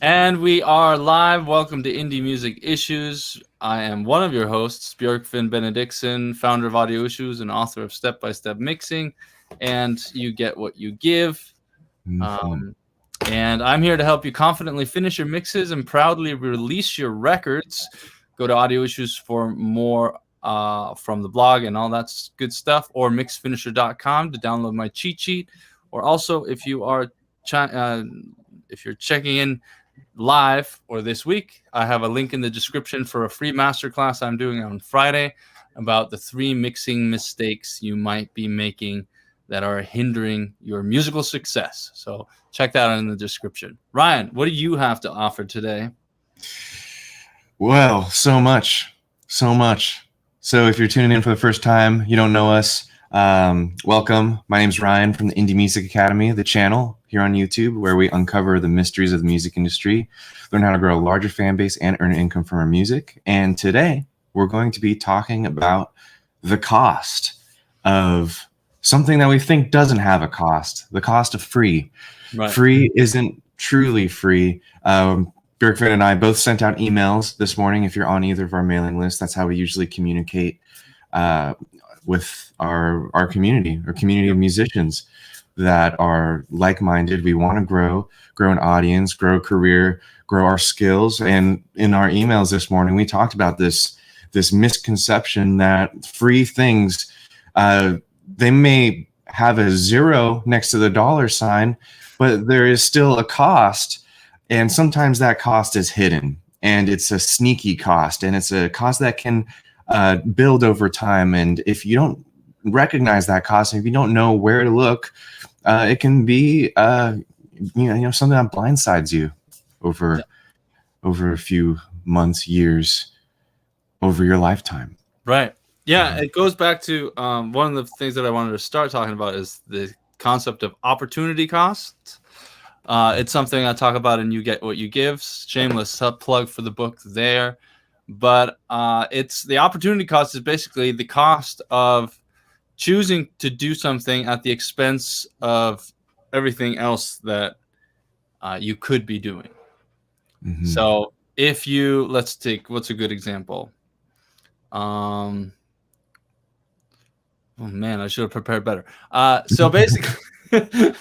And we are live. Welcome to Indie Music Issues. I am one of your hosts, Björkfinn Benediktsson, founder of Audio Issues and author of Step by Step Mixing. And you get what you give. And I'm here to help you confidently finish your mixes and proudly release your records. Go to Audio Issues for more from the blog and all that good stuff, or mixfinisher.com to download my cheat sheet. Or also, if you're checking in live or this week, I have a link in the description for a free masterclass I'm doing on Friday about the 3 mixing mistakes you might be making that are hindering your musical success. So check that out in the description. Ryan, what do you have to offer today? Well, so much. So if you're tuning in for the first time, you don't know us, welcome. My name's Ryan from the Indie Music Academy, the channel here on YouTube, where we uncover the mysteries of the music industry, learn how to grow a larger fan base, and earn income from our music. And today, we're going to be talking about the cost of something that we think doesn't have a cost, the cost of free. Right. Free isn't truly free. Björkfinn and I both sent out emails this morning. If you're on either of our mailing lists, that's how we usually communicate with our community of musicians that are like-minded. We want to grow an audience, grow a career, grow our skills. And in our emails this morning, we talked about this misconception that free things, they may have a zero next to the dollar sign, but there is still a cost. And sometimes that cost is hidden, and it's a sneaky cost, and it's a cost that can build over time. And if you don't recognize that cost, and if you don't know where to look, it can be something that blindsides you over a few months, years, over your lifetime. Right. Yeah, it goes back to one of the things that I wanted to start talking about is the concept of opportunity costs. It's something I talk about in You Get What You Give. Shameless plug for the book there. But it's the opportunity cost is basically the cost of choosing to do something at the expense of everything else that you could be doing. Mm-hmm. So if you, what's a good example? Oh man, I should have prepared better. So basically,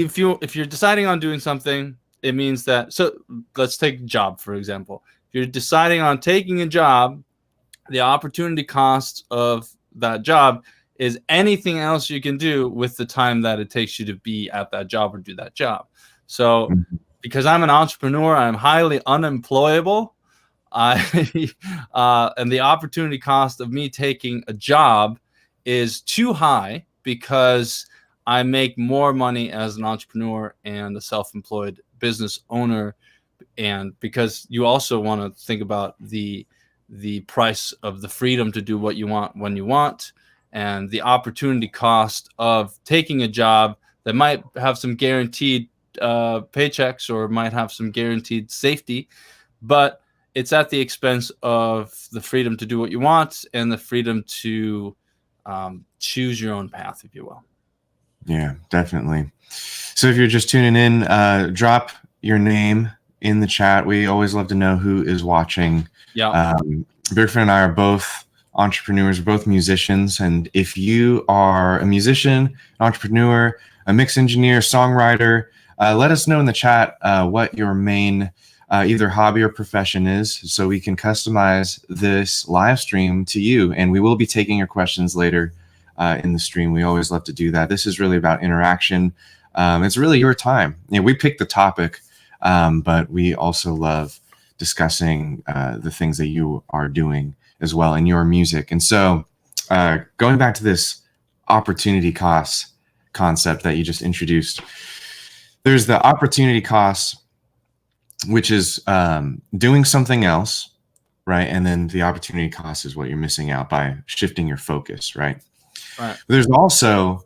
if you're deciding on doing something, it means that. So let's take a job for example. If you're deciding on taking a job, the opportunity cost of that job is anything else you can do with the time that it takes you to be at that job or do that job. So because I'm an entrepreneur, I'm highly unemployable. And the opportunity cost of me taking a job is too high because I make more money as an entrepreneur and a self-employed business owner. And because you also want to think about the price of the freedom to do what you want when you want, and the opportunity cost of taking a job that might have some guaranteed paychecks or might have some guaranteed safety, but it's at the expense of the freedom to do what you want and the freedom to choose your own path, if you will. Yeah, definitely. So if you're just tuning in, drop your name in the chat. We always love to know who is watching. Yeah. Björkfinn and I are both entrepreneurs, both musicians. And if you are a musician, an entrepreneur, a mix engineer, songwriter, let us know in the chat what your main either hobby or profession is, so we can customize this live stream to you. And we will be taking your questions later in the stream. We always love to do that. This is really about interaction. It's really your time. We picked the topic, but we also love discussing the things that you are doing as well in your music. And so going back to this opportunity cost concept that you just introduced, there's the opportunity cost, which is doing something else, right? And then the opportunity cost is what you're missing out by shifting your focus, right? Right. There's also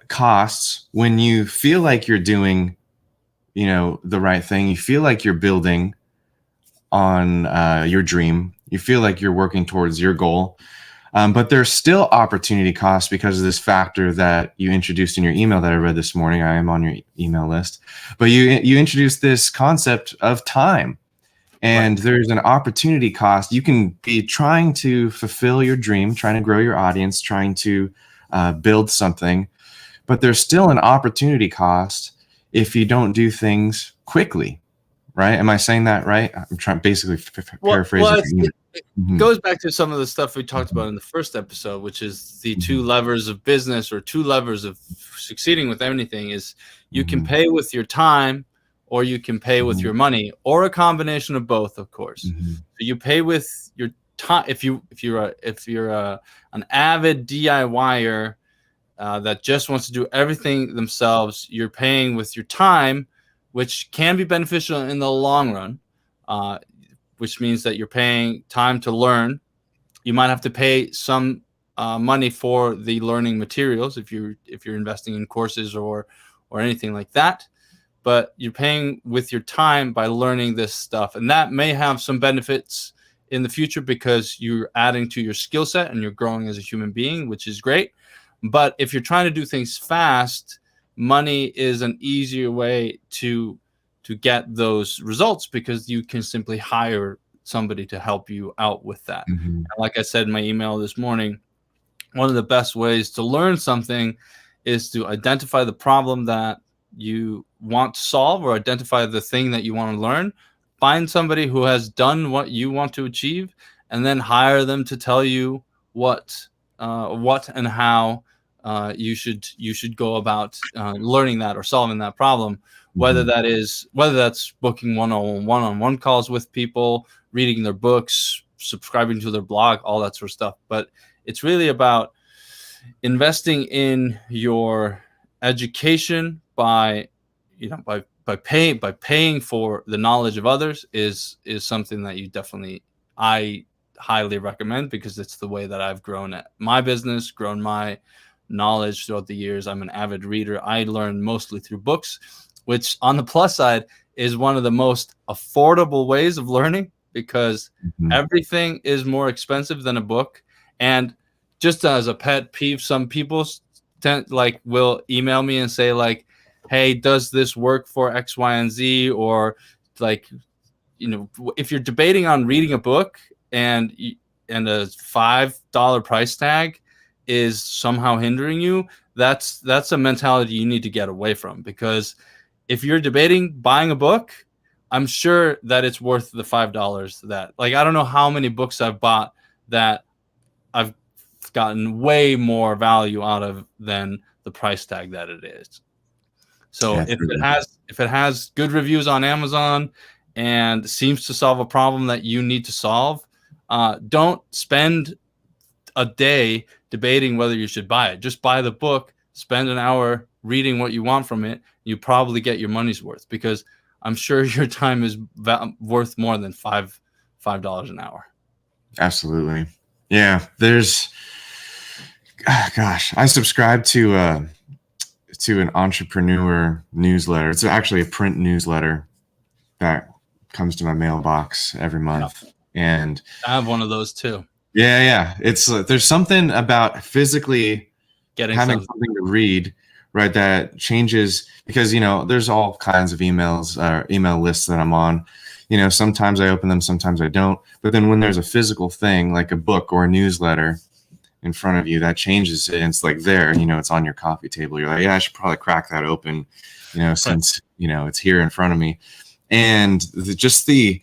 costs when you feel like you're doing, the right thing. You feel like you're building on your dream. You feel like you're working towards your goal. But there's still opportunity cost because of this factor that you introduced in your email that I read this morning. I am on your email list, but you introduced this concept of time, and Right. there's an opportunity cost. You can be trying to fulfill your dream, trying to grow your audience, trying to build something, but there's still an opportunity cost if you don't do things quickly. Right? Am I saying that right? I'm trying basically paraphrasing. It Mhm. goes back to some of the stuff we talked about in the first episode, which is the two levers of business or two levers of succeeding with anything is you can pay with your time or you can pay with your money or a combination of both, of course. So you pay with your time if you're an avid DIYer that just wants to do everything themselves, you're paying with your time, which can be beneficial in the long run. Which means that you're paying time to learn. You might have to pay some money for the learning materials if you're investing in courses or anything like that. But you're paying with your time by learning this stuff, and that may have some benefits in the future because you're adding to your skill set and you're growing as a human being, which is great. But if you're trying to do things fast, money is an easier way to get those results because you can simply hire somebody to help you out with that. And like I said in my email this morning, one of the best ways to learn something is to identify the problem that you want to solve or identify the thing that you want to learn. Find somebody who has done what you want to achieve and then hire them to tell you what and how you should go about learning that or solving that problem. Whether that's booking one-on-one calls with people, reading their books, subscribing to their blog, all that sort of stuff. But it's really about investing in your education by paying for the knowledge of others is something that I highly recommend because it's the way that I've grown at my business, grown my knowledge throughout the years. I'm an avid reader. I learn mostly through books, which on the plus side is one of the most affordable ways of learning because everything is more expensive than a book. And just as a pet peeve, some people will email me and say like, hey, does this work for X, Y, and Z? Or like, if you're debating on reading a book and a $5 price tag is somehow hindering you, that's a mentality you need to get away from, because if you're debating buying a book, I'm sure that it's worth the $5 that, like, I don't know how many books I've bought that I've gotten way more value out of than the price tag that it is. So if it has good reviews on Amazon and seems to solve a problem that you need to solve, don't spend a day debating whether you should buy it. Just buy the book, spend an hour reading what you want from it. You probably get your money's worth, because I'm sure your time is worth more than $5 an hour. Absolutely. Yeah. I subscribe to an entrepreneur newsletter. It's actually a print newsletter that comes to my mailbox every month. And I have one of those too. Yeah. It's there's something having something to read, right? That changes, because, there's all kinds of emails or email lists that I'm on. Sometimes I open them, sometimes I don't. But then when there's a physical thing like a book or a newsletter in front of you, that changes it. And it's like there, it's on your coffee table. You're like, yeah, I should probably crack that open, since, it's here in front of me. And just the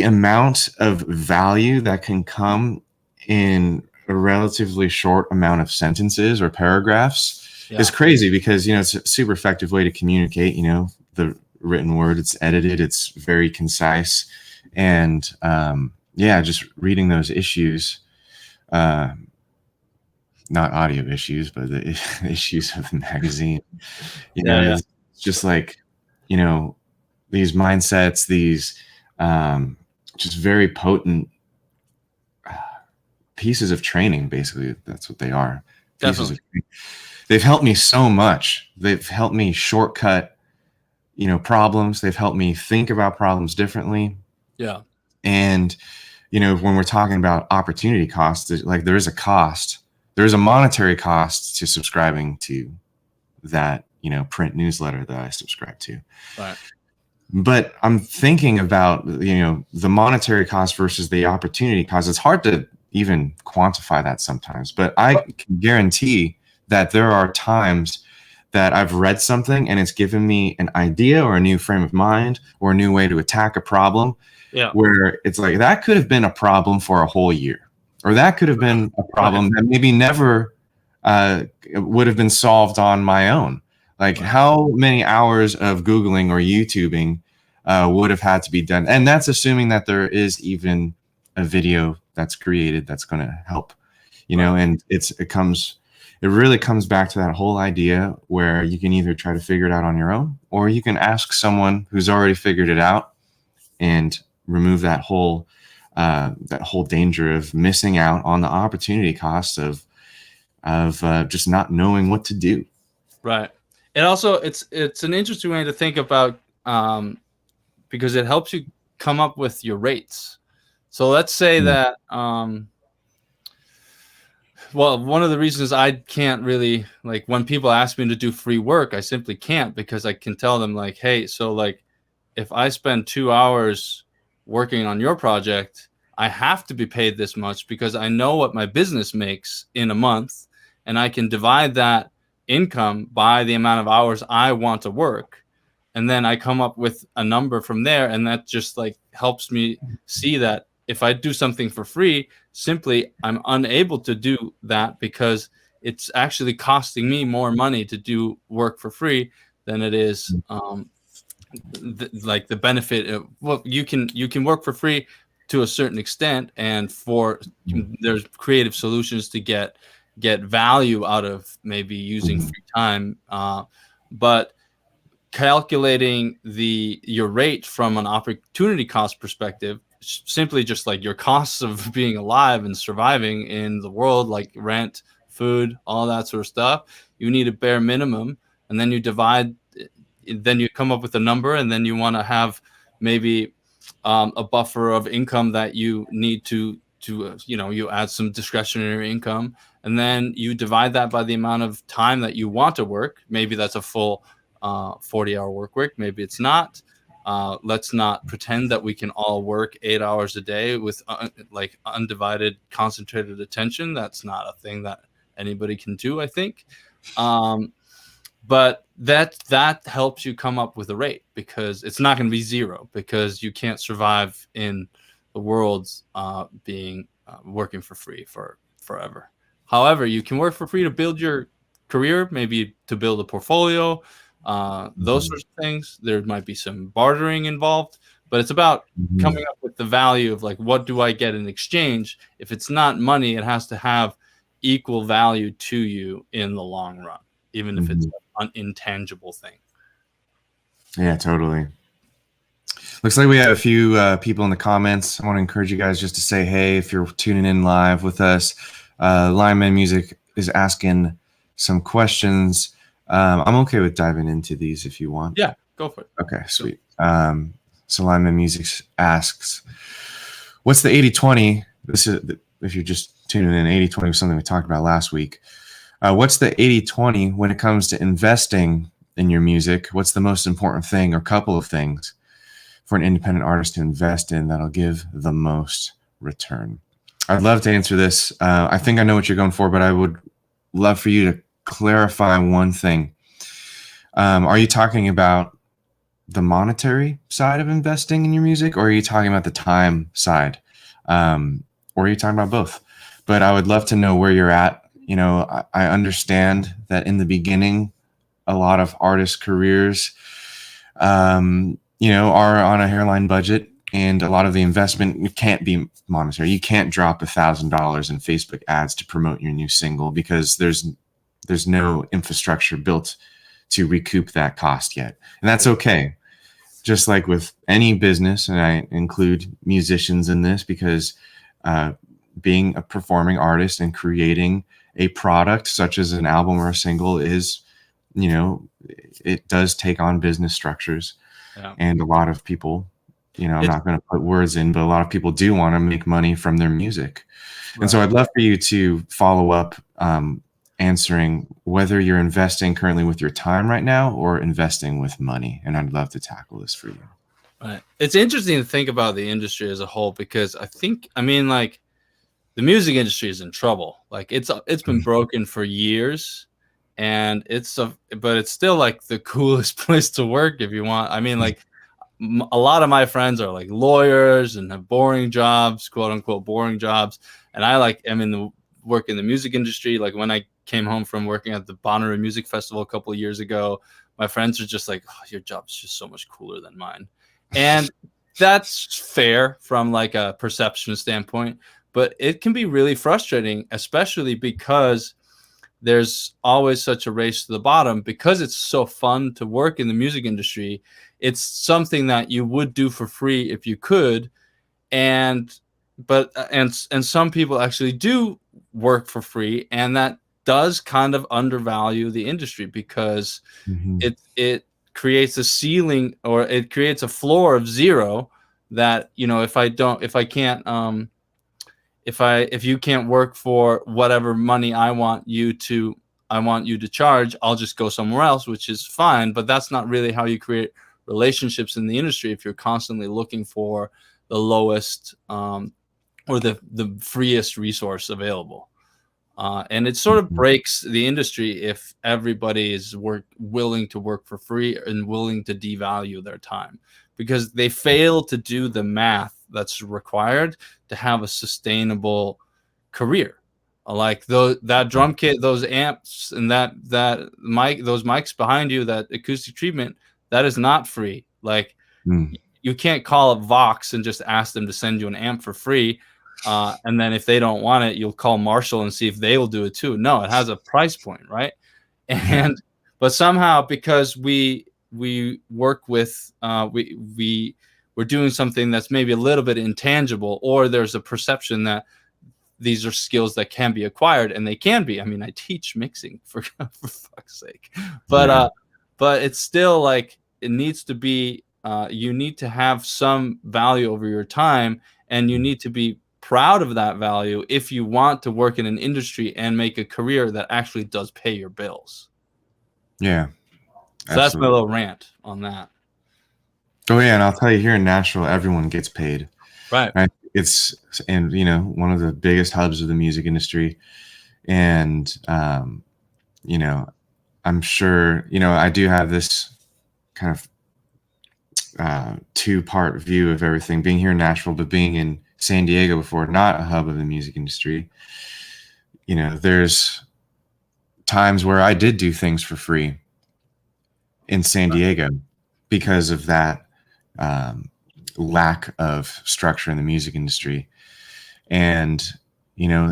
amount of value that can come in a relatively short amount of sentences or paragraphs is crazy, because, it's a super effective way to communicate, the written word. It's edited, it's very concise. And just reading those issues, not audio issues, but the issues of the magazine, it's just like, these mindsets, these just very potent pieces of training. Basically, that's what they are. They've helped me so much. They've helped me shortcut, problems. They've helped me think about problems differently. Yeah. And when we're talking about opportunity costs, like there is a cost, there is a monetary cost to subscribing to that, print newsletter that I subscribe to. Right. But I'm thinking about, the monetary cost versus the opportunity cost. It's hard to even quantify that sometimes, but I can guarantee that there are times that I've read something and it's given me an idea or a new frame of mind or a new way to attack a problem. Yeah. Where it's like, that could have been a problem for a whole year, or that could have been a problem that maybe never would have been solved on my own. Like, how many hours of Googling or YouTubing would have had to be done? And that's assuming that there is even a video that's created that's going to help, and it really comes back to that whole idea where you can either try to figure it out on your own, or you can ask someone who's already figured it out and remove that whole danger of missing out on the opportunity cost of just not knowing what to do. Right. And also, it's an interesting way to think about, because it helps you come up with your rates. So let's say that, well, one of the reasons I can't really, like, when people ask me to do free work, I simply can't, because I can tell them, like, hey, so like, if I spend 2 hours working on your project, I have to be paid this much because I know what my business makes in a month, and I can divide that income by the amount of hours I want to work. And then I come up with a number from there. And that just like helps me see that if I do something for free, simply I'm unable to do that because it's actually costing me more money to do work for free than it is like the benefit of, well, you can work for free to a certain extent, and there's creative solutions to get value out of maybe using free time, but calculating your rate from an opportunity cost perspective, simply just like your costs of being alive and surviving in the world, like rent, food, all that sort of stuff, you need a bare minimum, and then you divide, then you come up with a number, and then you want to have maybe a buffer of income that you need to you add some discretionary income, and then you divide that by the amount of time that you want to work. Maybe that's a full 40-hour work week. Maybe it's not. Let's not pretend that we can all work 8 hours a day with like undivided, concentrated attention. That's not a thing that anybody can do, I think. But that helps you come up with a rate, because it's not going to be zero, because you can't survive in the world's being working for free for forever. However, you can work for free to build your career, maybe to build a portfolio, those sorts of things. There might be some bartering involved, but it's about coming up with the value of like, what do I get in exchange? If it's not money, it has to have equal value to you in the long run, even if it's an intangible thing. Yeah, totally. Looks like we have a few people in the comments. I want to encourage you guys just to say hey if you're tuning in live with us. Lineman Music is asking some questions. I'm okay with diving into these if you want. Yeah, go for it. Okay, sweet. So Lineman Music asks, what's the 80-20? This is, if you're just tuning in, 80-20 was something we talked about last week. What's the 80-20 when it comes to investing in your music? What's the most important thing, or couple of things, for an independent artist to invest in that'll give the most return? I'd love to answer this. I think I know what you're going for, but I would love for you to clarify one thing. Are you talking about the monetary side of investing in your music, or are you talking about the time side? Or are you talking about both? But I would love to know where you're at. I understand that in the beginning, a lot of artist careers, are on a hairline budget, and a lot of the investment can't be monetary. You can't drop $1,000 in Facebook ads to promote your new single, because there's no infrastructure built to recoup that cost yet. And that's okay. Just like with any business, and I include musicians in this, because being a performing artist and creating a product such as an album or a single is, it does take on business structures. Yeah. And a lot of people I'm It's not going to put words in, but a lot of people do want to make money from their music. And so right. I'd love for you to follow up, answering whether you're investing currently with your time right now or investing with money. And I'd love to tackle this for you. Right. It's interesting to think about the industry as a whole because I mean, like the music industry is in trouble. Like it's been broken for years, and but it's still like the coolest place to work if you want. I mean, like a lot of my friends are like lawyers and have boring jobs, quote unquote boring jobs, and am in the work in the music industry. Like when I came home from working at the Bonnaroo Music Festival a couple of years ago, my friends are just like, oh, your job's just so much cooler than mine. And that's fair from like a perception standpoint, but it can be really frustrating, especially because there's always such a race to the bottom because it's so fun to work in the music industry. It's something that you would do for free if you could, and and some people actually do work for free, and that does kind of undervalue the industry because Mm-hmm. it creates a ceiling, or it creates a floor of zero that, if you can't work for whatever money I want you to charge, I'll just go somewhere else, which is fine. But that's not really how you create relationships in the industry if you're constantly looking for the lowest or the freest resource available. And it sort of Mm-hmm. breaks the industry if everybody is willing to work for free and willing to devalue their time, because they fail to do the math that's required to have a sustainable career. Like that drum kit, those amps, and that mic, those mics behind you, that acoustic treatment, that is not free. Like Mm. you can't call up Vox and just ask them to send you an amp for free. And then if they don't want it, you'll call Marshall and see if they will do it too. No, it has a price point, right? Yeah. And but somehow, because we work with we're doing something that's maybe a little bit intangible, or there's a perception that these are skills that can be acquired, and they can be. I mean, I teach mixing for fuck's sake, but Yeah. but it's still like it needs to be. You need to have some value over your time, and you need to be proud of that value if you want to work in an industry and make a career that actually does pay your bills. Yeah. So that's my Absolutely. little rant on that. Oh yeah, and I'll tell you, here in Nashville, everyone gets paid. Right. Right? It's and one of the biggest hubs of the music industry, and I'm sure I do have this kind of two-part view of everything. Being here in Nashville, but being in San Diego before, not a hub of the music industry. There's times where I did do things for free in San Diego because of that lack of structure in the music industry. And,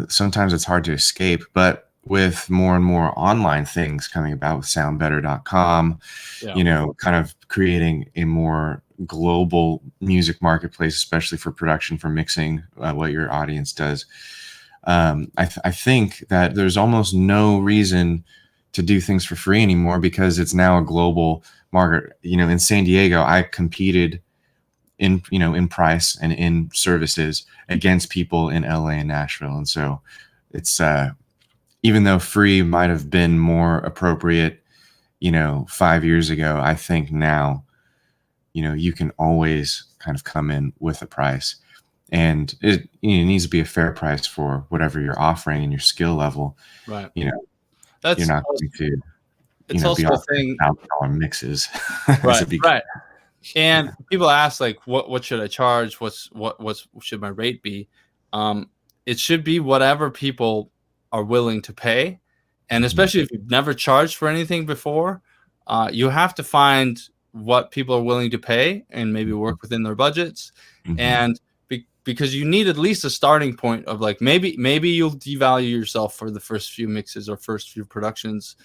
sometimes it's hard to escape, but with more and more online things coming about with soundbetter.com, kind of creating a more global music marketplace, especially for production, for mixing, what your audience does. I think that there's almost no reason to do things for free anymore because it's now a global market. In San Diego, I competed in price and in services against people in LA and Nashville. And so it's, even though free might have been more appropriate, 5 years ago, I think now, you can always kind of come in with a price, and it needs to be a fair price for whatever you're offering and your skill level. Right. You're not going to, It's be also a offering thing. $1,000 mixes. Right. Right. And people ask, like, what should I charge? What should my rate be? It should be whatever people are willing to pay, and especially if you've never charged for anything before, you have to find what people are willing to pay and maybe work within their budgets. Mm-hmm. And because you need at least a starting point of like maybe you'll devalue yourself for the first few mixes or first few productions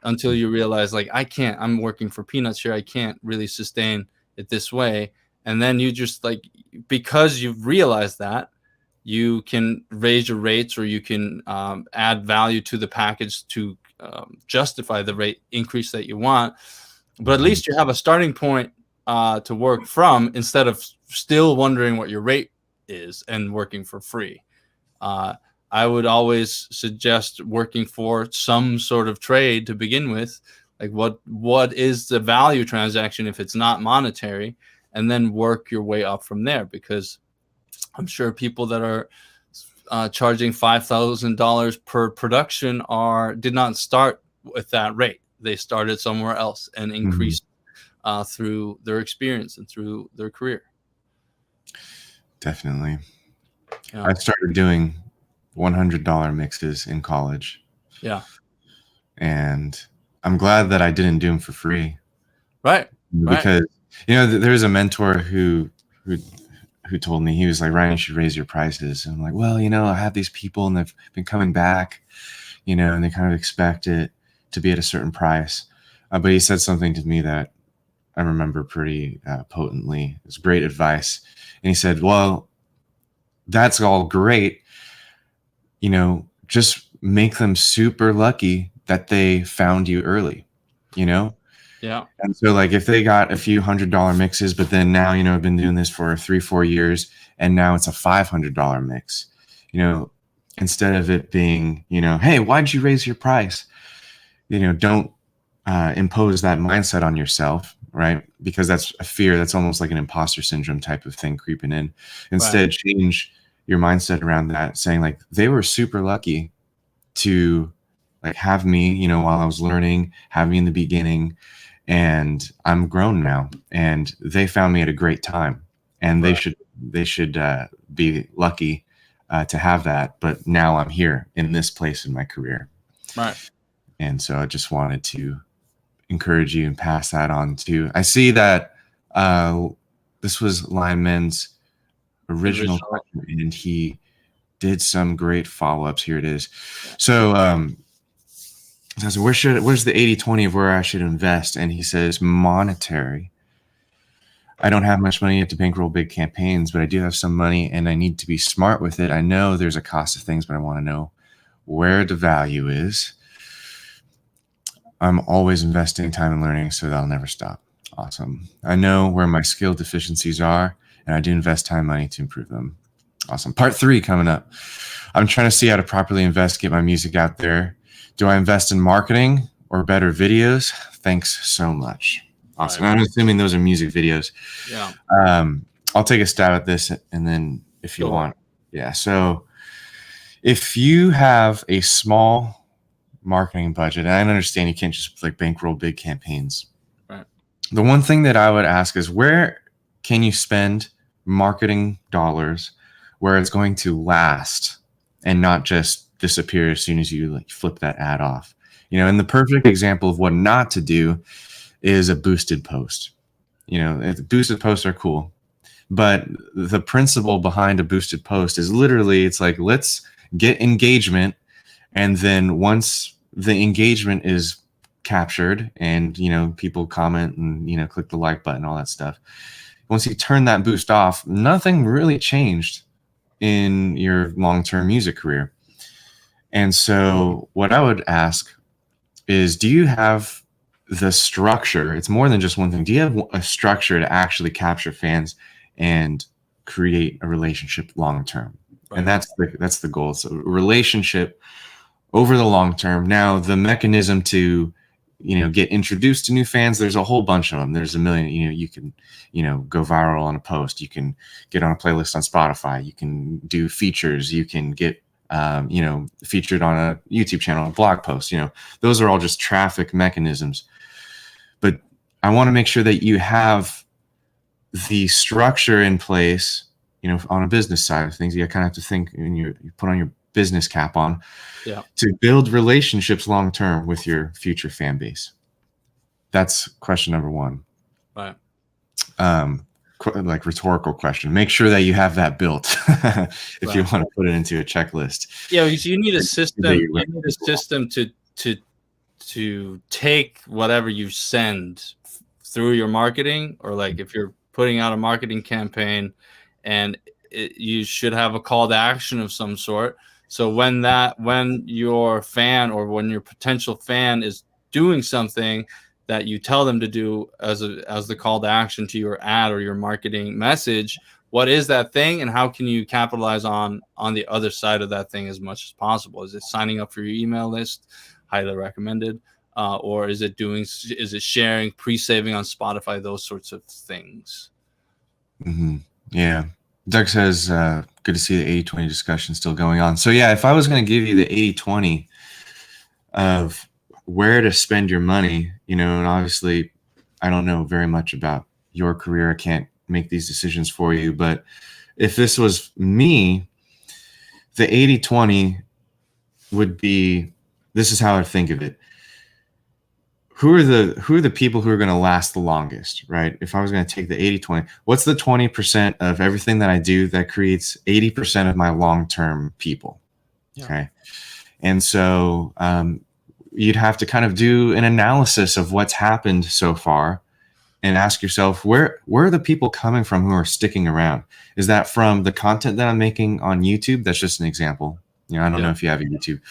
until you realize, like, I'm working for peanuts here. I can't really sustain it this way. And then you just, like, because you've realized that, you can raise your rates, or you can add value to the package to justify the rate increase that you want. But at least you have a starting point to work from, instead of still wondering what your rate is and working for free. I would always suggest working for some sort of trade to begin with. Like what is the value transaction if it's not monetary, and then work your way up from there, because I'm sure people that are charging $5,000 per production did not start with that rate. They started somewhere else and increased through their experience and through their career. Definitely. Yeah. I started doing $100 mixes in college. Yeah. And I'm glad that I didn't do them for free. Right. Because, there's a mentor who told me, he was like, Ryan, you should raise your prices. And I'm like, well, I have these people and they've been coming back, and they kind of expect it to be at a certain price. But he said something to me that I remember pretty potently. It was great advice. And he said, well, that's all great. Just make them super lucky that they found you early, Yeah. And so like if they got a few $100 mixes, but then now, I've been doing this for 3-4 years and now it's a $500 mix, instead of it being, hey, why'd you raise your price? Don't impose that mindset on yourself, right? Because that's a fear. That's almost like an imposter syndrome type of thing creeping in. Instead, change your mindset around that, saying like they were super lucky to like have me, while I was learning, have me in the beginning, and I'm grown now, and they found me at a great time, and they should be lucky to have that. But now I'm here in this place in my career, right? And so I just wanted to encourage you and pass that on to. I see that this was Lineman's original question, and he did some great follow-ups. Here it is. So where's the 80-20 of where I should invest? And he says monetary. I don't have much money yet to bankroll big campaigns, but I do have some money and I need to be smart with it. I know there's a cost of things, but I want to know where the value is. I'm always investing time and learning, so that'll never stop. Awesome. I know where my skill deficiencies are, and I do invest time and money to improve them. Awesome. Part 3 coming up. I'm trying to see how to properly invest, get my music out there. Do I invest in marketing or better videos? Thanks so much. Awesome. Right. I'm assuming those are music videos. Yeah. I'll take a stab at this, and then if you want. Yeah. So if you have a small marketing budget, and I understand you can't just like bankroll big campaigns. Right. The one thing that I would ask is, where can you spend marketing dollars where it's going to last and not just disappear as soon as you like flip that ad off? And the perfect example of what not to do is a boosted post. Boosted posts are cool, but the principle behind a boosted post is literally, it's like, let's get engagement. And then once the engagement is captured and, people comment and, click the like button, all that stuff. Once you turn that boost off, nothing really changed in your long-term music career. And so what I would ask is, do you have the structure? It's more than just one thing. Do you have a structure to actually capture fans and create a relationship long-term? Right. And that's the goal. So relationship over the long term. Now, the mechanism to, get introduced to new fans, there's a whole bunch of them. There's a million, you can, go viral on a post. You can get on a playlist on Spotify. You can do features. You can get, featured on a YouTube channel, a blog post. Those are all just traffic mechanisms. But I want to make sure that you have the structure in place, on a business side of things. You kind of have to think, and you put on your business cap on, to build relationships long term with your future fan base. That's question number 1. Right. Like rhetorical question. Make sure that you have that built if you want to put it into a checklist. Yeah, because you need a system. You need a system to take whatever you send through your marketing, or like if you're putting out a marketing campaign, and you should have a call to action of some sort. So when your fan or when your potential fan is doing something, that you tell them to do as the call to action to your ad or your marketing message. What is that thing, and how can you capitalize on the other side of that thing as much as possible? Is it signing up for your email list? Highly recommended. Or is it sharing, pre-saving on Spotify, those sorts of things? Mm-hmm. Yeah. Doug says, good to see the 80-20 discussion still going on. So yeah, if I was going to give you the 80-20 of where to spend your money, and obviously I don't know very much about your career. I can't make these decisions for you, but if this was me, the 80-20 would be, this is how I think of it. Who are the people who are going to last the longest, right? If I was going to take the 80-20, what's the 20% of everything that I do that creates 80% of my long-term people? Yeah. Okay. And so you'd have to kind of do an analysis of what's happened so far and ask yourself, where are the people coming from who are sticking around? Is that from the content that I'm making on YouTube? That's just an example. I don't know if you have a YouTube.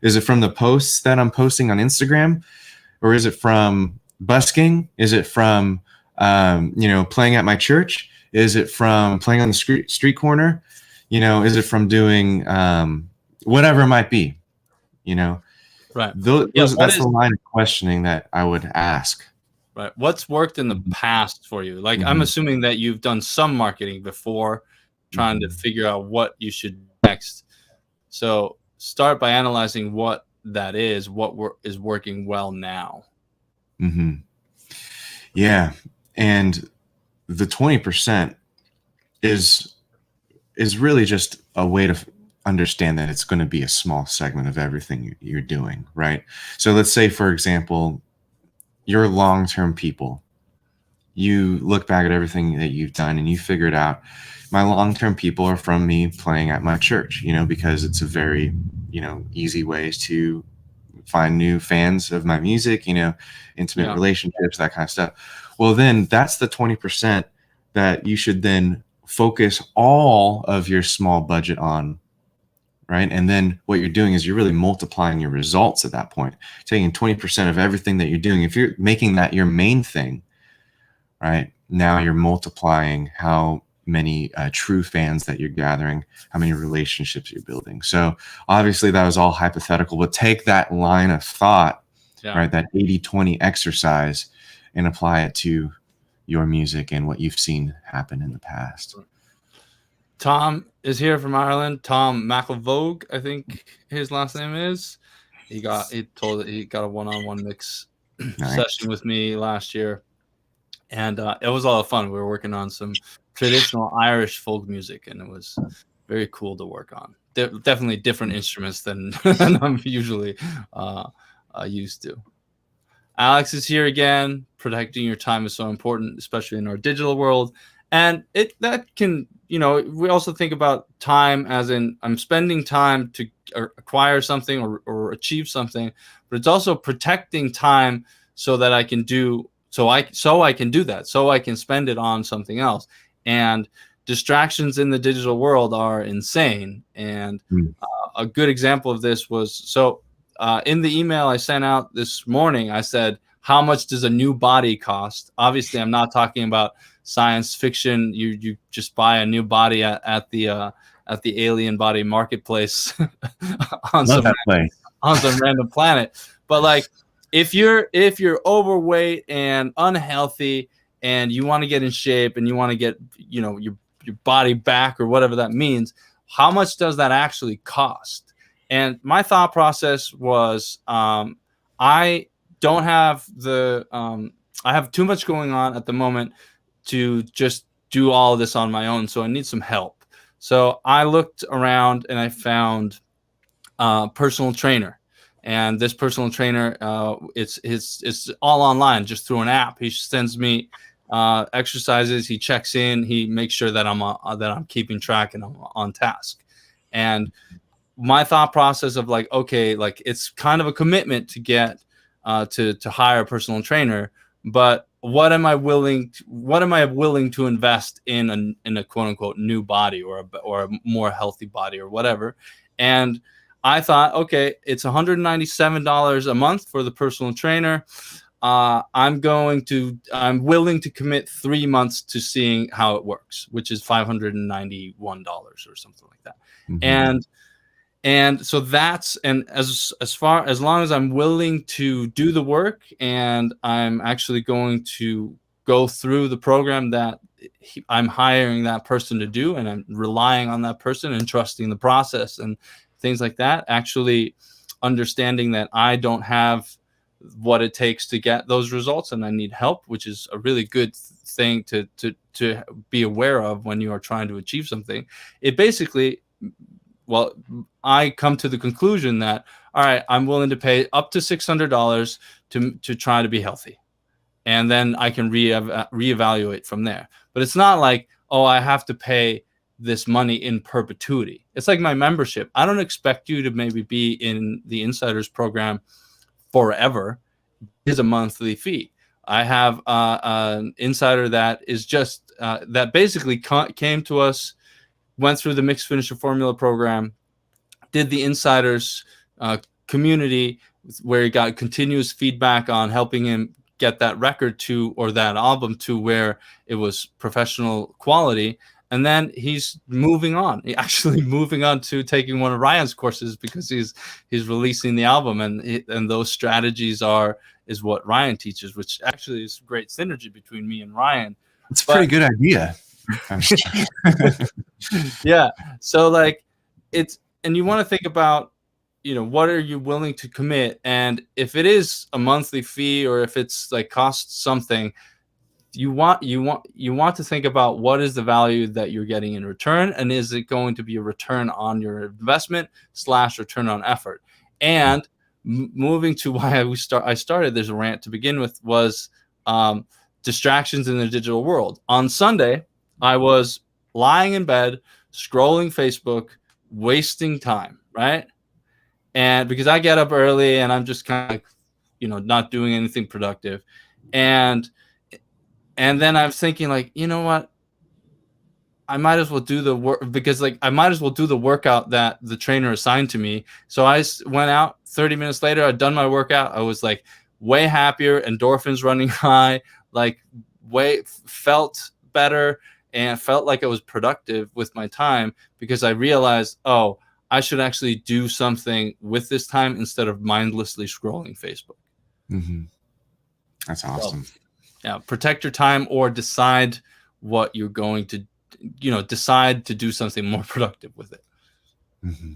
Is it from the posts that I'm posting on Instagram? Or is it from busking? Is it from, playing at my church? Is it from playing on the street corner? Is it from doing whatever it might be? Right. That's the line of questioning that I would ask. Right. What's worked in the past for you? Like, I'm assuming that you've done some marketing before, trying to figure out what you should do next. So start by analyzing what that is, is working well now. Yeah. And the 20% is really just a way to understand that it's going to be a small segment of everything you're doing, right? So let's say, for example, your long-term people, you look back at everything that you've done and you figured out, my long-term people are from me playing at my church, because it's a very, easy ways to find new fans of my music, intimate relationships, that kind of stuff. Well, then that's the 20% that you should then focus all of your small budget on, right? And then what you're doing is you're really multiplying your results at that point, taking 20% of everything that you're doing. If you're making that your main thing, right, now you're multiplying how many true fans that you're gathering, how many relationships you're building. So obviously that was all hypothetical, but take that line of thought, right, that 80-20 exercise, and apply it to your music and what you've seen happen in the past. Tom is here from Ireland. Tom McElvogue, I think his last name is. He got a one-on-one mix session with me last year, and it was a lot of fun. We were working on some traditional Irish folk music, and it was very cool to work on. Definitely different instruments than I'm usually used to. Alex is here again. Protecting your time is so important, especially in our digital world. And we also think about time as in I'm spending time to acquire something or achieve something, but it's also protecting time so that I can do that, so I can spend it on something else. And distractions in the digital world are insane. And a good example of this was, in the email I sent out this morning, I said, how much does a new body cost? Obviously, I'm not talking about science fiction. You just buy a new body at the alien body marketplace on some random planet. But like, if you're overweight and unhealthy and you want to get in shape and you want to get your body back or whatever that means, how much does that actually cost? And my thought process was, I don't have I have too much going on at the moment to just do all of this on my own. So I need some help. So I looked around and I found a personal trainer. And this personal trainer, it's all online, just through an app. He sends me exercises. He checks in. He makes sure that I'm keeping track and I'm on task. And my thought process of like, okay, like it's kind of a commitment to get to hire a personal trainer, but what am I willing to invest in a quote unquote new body or a more healthy body or whatever? And I thought, okay, it's $197 a month for the personal trainer. I'm willing to commit 3 months to seeing how it works, which is $591 or something like that. Mm-hmm. And so that's, and as long as I'm willing to do the work and I'm actually going to go through the program that I'm hiring that person to do, and I'm relying on that person and trusting the process and things like that, actually understanding that I don't have what it takes to get those results and I need help, which is a really good thing to be aware of when you are trying to achieve something. It basically, well, I come to the conclusion that, all right, I'm willing to pay up to $600 to try to be healthy, and then I can reevaluate from there. But it's not like, oh, I have to pay this money in perpetuity. It's like my membership. I don't expect you to maybe be in the Insiders program forever. Is a monthly fee. I have an insider that is just that basically came to us, went through the mixed finisher formula program, did the Insiders community where he got continuous feedback on helping him get that record to, or that album to, where it was professional quality. And then he's moving on. He actually moving on to taking one of Ryan's courses because he's releasing the album, and those strategies is what Ryan teaches, which actually is great synergy between me and Ryan. It's a pretty good idea. Yeah. So like and you want to think about, what are you willing to commit? And if it is a monthly fee, or if it's like costs something, you want to think about what is the value that you're getting in return, and is it going to be a return on your investment / return on effort. And moving to why I started this rant to begin with was distractions in the digital world. On Sunday, I was lying in bed, scrolling Facebook, wasting time, right? And because I get up early and I'm just kind of, not doing anything productive. And then I'm thinking, like, you know what? I might as well do the work, because like I might as well do the workout that the trainer assigned to me. So I went out. 30 minutes later, I'd done my workout. I was like way happier, endorphins running high, like felt better, and felt like I was productive with my time, because I realized, oh, I should actually do something with this time instead of mindlessly scrolling Facebook. Mm-hmm. That's awesome. So, yeah, protect your time, or decide what you're going to, decide to do something more productive with it. Mm-hmm.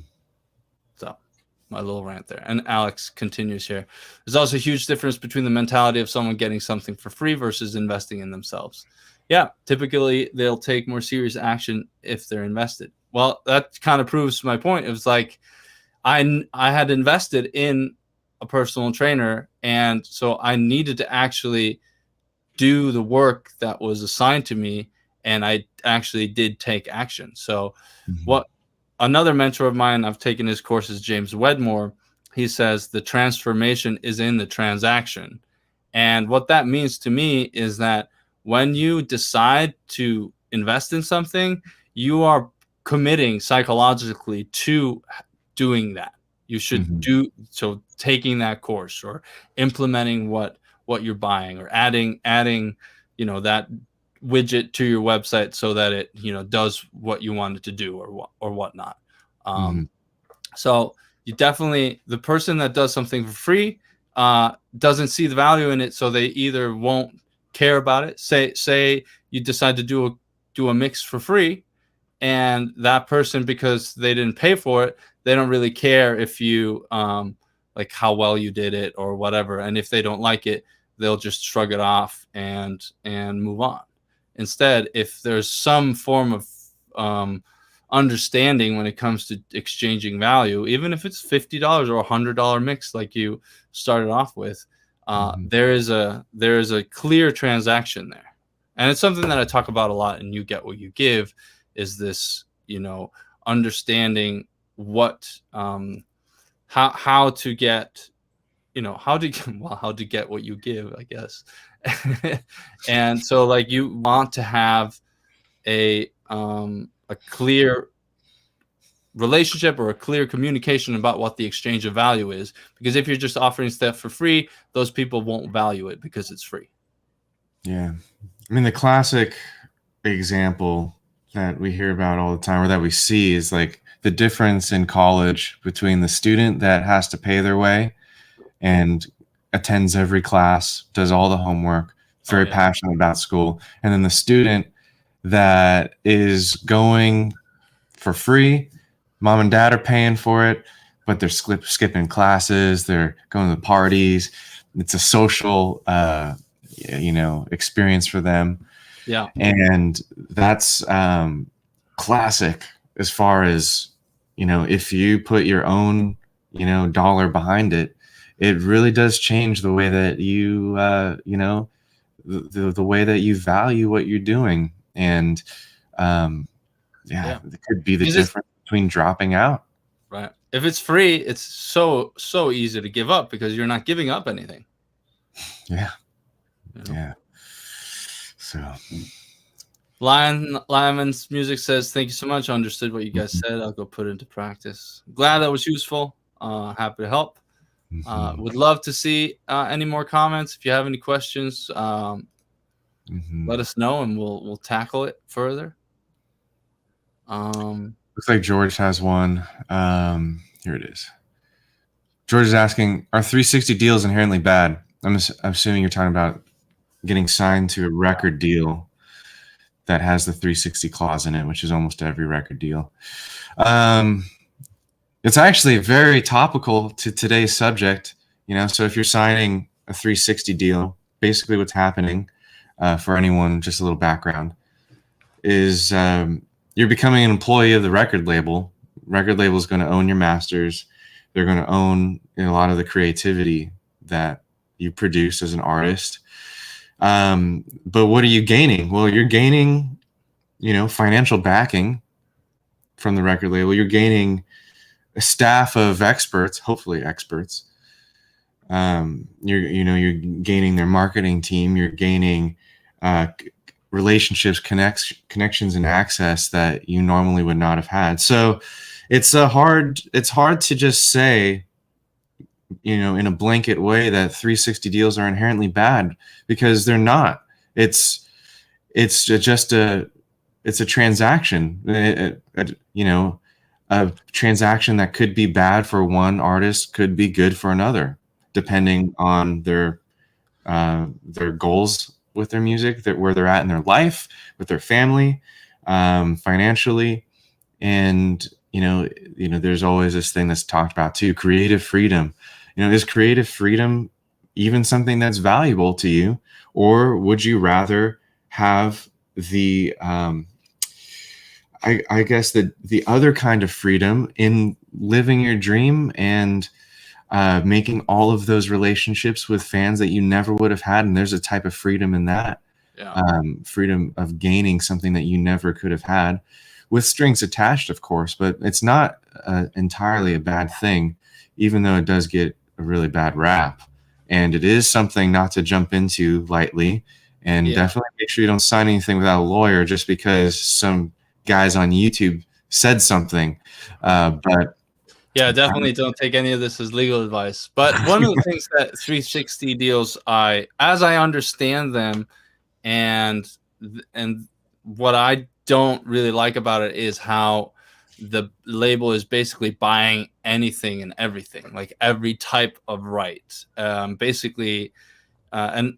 So my little rant there. And Alex continues here. There's also a huge difference between the mentality of someone getting something for free versus investing in themselves. Yeah, typically they'll take more serious action if they're invested. Well, that kind of proves my point. It was like I had invested in a personal trainer, and so I needed to actually do the work that was assigned to me, and I actually did take action. So what another mentor of mine, I've taken his courses, James Wedmore, he says the transformation is in the transaction. And what that means to me is that when you decide to invest in something, you are committing psychologically to doing that. You should do so, taking that course, or implementing what you're buying, or adding that widget to your website so that it does what you want it to do, or whatnot. So you definitely, the person that does something for free doesn't see the value in it, so they either won't care about it. Say you decide to do a mix for free, and that person, because they didn't pay for it, they don't really care if you like how well you did it or whatever. And if they don't like it, they'll just shrug it off and move on. Instead, if there's some form of understanding when it comes to exchanging value, even if it's $50 or $100 mix like you started off with, there is a clear transaction there. And it's something that I talk about a lot in You Get What You Give, is this, understanding what how to get, how to get what you give, I guess. And so like you want to have a clear relationship or a clear communication about what the exchange of value is. Because if you're just offering stuff for free, those people won't value it because it's free. Yeah. I mean, the classic example that we hear about all the time, or that we see, is like the difference in college between the student that has to pay their way and attends every class, does all the homework, very passionate about school, and then the student that is going for free. Mom and dad are paying for it, but they're skipping classes. They're going to the parties. It's a social, experience for them. Yeah. And that's classic as far as, if you put your own, dollar behind it, it really does change the way that you, the way that you value what you're doing. And it could be the difference between dropping out. Right. If it's free, it's so easy to give up because you're not giving up anything. Yeah. Yeah. So Lyman's Music says, thank you so much. I understood what you guys said. I'll go put it into practice. Glad that was useful. Happy to help. Would love to see any more comments. If you have any questions, let us know and we'll tackle it further. Looks like George has one. Here it is. George is asking, are 360 deals inherently bad? I'm assuming you're talking about getting signed to a record deal that has the 360 clause in it, which is almost every record deal. It's actually very topical to today's subject. So if you're signing a 360 deal, basically what's happening, for anyone, just a little background, is you're becoming an employee of the record label. Record label is going to own your masters. They're going to own a lot of the creativity that you produce as an artist. But what are you gaining? Well, you're gaining, financial backing from the record label. You're gaining a staff of experts, hopefully experts. You're gaining their marketing team. You're gaining relationships, connections, and access that you normally would not have had. So it's hard to just say, in a blanket way, that 360 deals are inherently bad, because they're not. It's just a transaction, a transaction that could be bad for one artist, could be good for another, depending on their goals with their music, where they're at in their life, with their family, financially. And, there's always this thing that's talked about too, creative freedom. Is creative freedom even something that's valuable to you? Or would you rather have the, I guess the other kind of freedom in living your dream and making all of those relationships with fans that you never would have had? And there's a type of freedom in that. Freedom of gaining something that you never could have had, with strings attached, of course, but it's not entirely a bad thing, even though it does get a really bad rap. And it is something not to jump into lightly, and definitely make sure you don't sign anything without a lawyer just because some guys on YouTube said something. But yeah, definitely don't take any of this as legal advice. But one of the things that 360 deals, as I understand them, and what I don't really like about it is how the label is basically buying anything and everything, like every type of right. Basically, and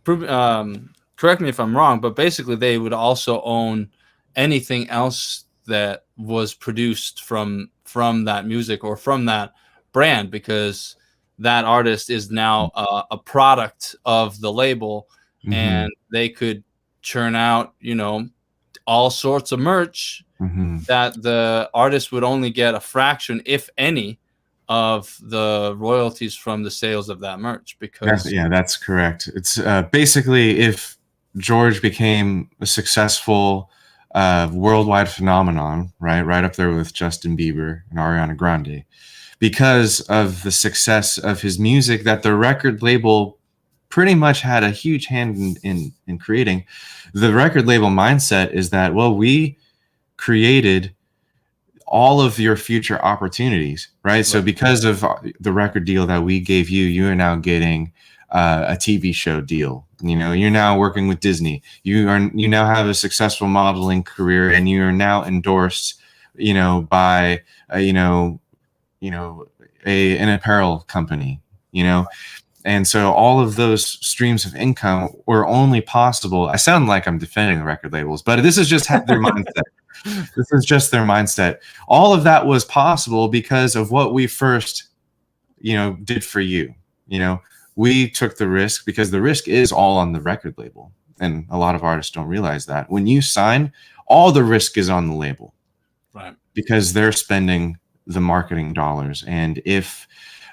correct me if I'm wrong, but basically they would also own anything else that was produced from that music or from that brand, because that artist is now a product of the label, and they could churn out, all sorts of merch that the artist would only get a fraction, if any, of the royalties from the sales of that merch. Because that's correct. It's basically, if George became a successful worldwide phenomenon, right up there with Justin Bieber and Ariana Grande, because of the success of his music that the record label pretty much had a huge hand in creating. The record label mindset is that, well, we created all of your future opportunities, right? So because of the record deal that we gave you, you are now getting a TV show deal. You know, you're now working with Disney. You now have a successful modeling career, and you are now endorsed, you know, by an apparel company, you know. And so all of those streams of income were only possible. I sound like I'm defending the record labels, but this is just their mindset. This is just their mindset. All of that was possible because of what we first, you know, did for you. You know, we took the risk because the risk is all on the record label. And a lot of artists don't realize that. When you sign, all the risk is on the label. Right. Because they're spending the marketing dollars. And if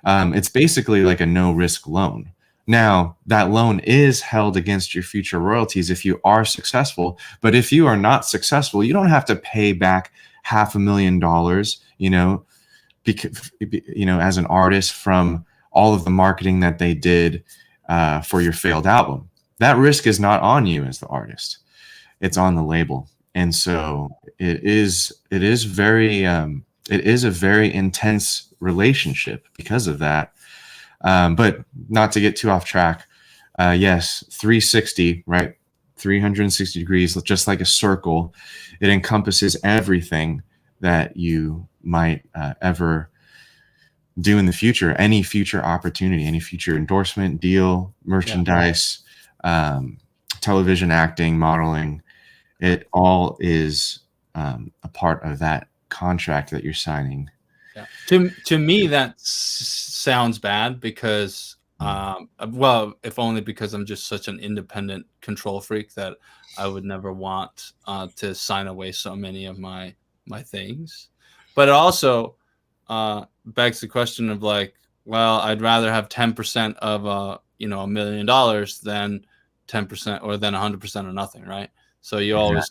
it's basically like a no risk loan. Now, that loan is held against your future royalties if you are successful. But if you are not successful, you don't have to pay back $500,000, you know, because, you know, as an artist from all of the marketing that they did for your failed album. That risk is not on you as the artist. It's on the label. And so it is a very intense relationship because of that. But not to get too off track. Yes, 360, right? 360 degrees, just like a circle. It encompasses everything that you might ever do in the future, any future opportunity, any future endorsement, deal, merchandise, television, acting, modeling. It all is a part of that contract that you're signing. Yeah. To me, that sounds bad because, well, if only because I'm just such an independent control freak that I would never want to sign away so many of my things. But it also begs the question of like, well, I'd rather have 10% of $1 million than 10% or than 100% of nothing, right? So you're